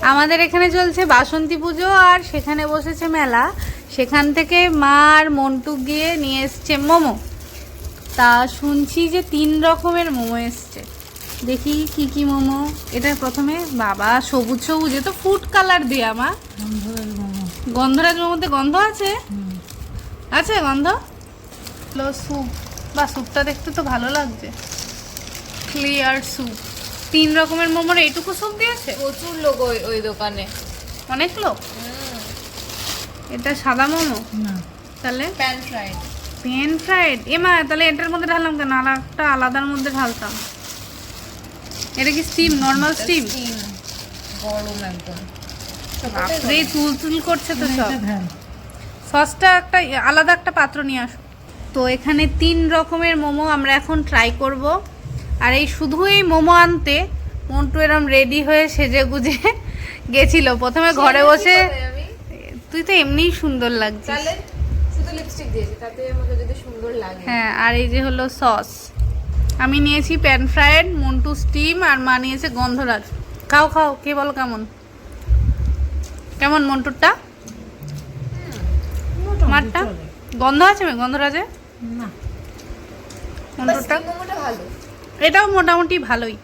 আমাদের এখানে চলছে বাসন্তী পুজো আর সেখানে বসেছে মেলা। সেখান থেকে মা আর মন্টু গিয়ে নিয়ে এসছে মোমো। তা শুনছি যে 3 রকমের মোমো এসছে। দেখি কি কি মোমো। এটা প্রথমে বাবা সবুজ সবুজ, এ তো ফুড কালার দেয়া মা। গন্ধরাজ মোমোতে গন্ধ আছে? আছে গন্ধ। স্যুপ, বা স্যুপটা দেখতে তো ভালো লাগছে, ক্লিয়ার স্যুপ। 3 রকমের মোমোর এইটুকু স্যুপ দিয়েছে। প্রচুর লোক ওই দোকানে, অনেক লোক। এটা সাদা মোমো না, তাহলে প্যান ফ্রাইড। Pan fried. এমা তাহলে এটার মধ্যে ঢাললাম কেন, আর একটা আলাদার মধ্যে ঢালতাম। এটা কি স্টিম, নর্মাল স্টিম? গরম একদম, বাপরে তুল তুল করছে তো সব। সসটা একটা আলাদা একটা পাত্র নিয়ে আসো। তো এখানে 3 রকমের মোমো আমরা এখন ট্রাই করব। আর এই শুধু এই মোমো আনতে মন্টু এরম রেডি হয়ে সেজে গুজে গেছিল। প্রথমে ঘরে বসে, তুই তো এমনিই সুন্দর লাগছিস। তাহলে শুধু লিপস্টিক দিয়েছি, তাতে আমাকে যদি সুন্দর লাগে। হ্যাঁ, আর এই যে হলো সস। আমি নিয়েছি প্যান ফ্রাইড, মন্টু স্টিম, আর মা নিয়েছে গন্ধরাজ। খাও খাও, কে বলো কেমন কেমন মন্টুরটা? মারটা গন্ধ আছে গন্ধরাজে? না, মন্টুরটা মোমোটা ভালো। এটাও মোটামুটি ভালোই।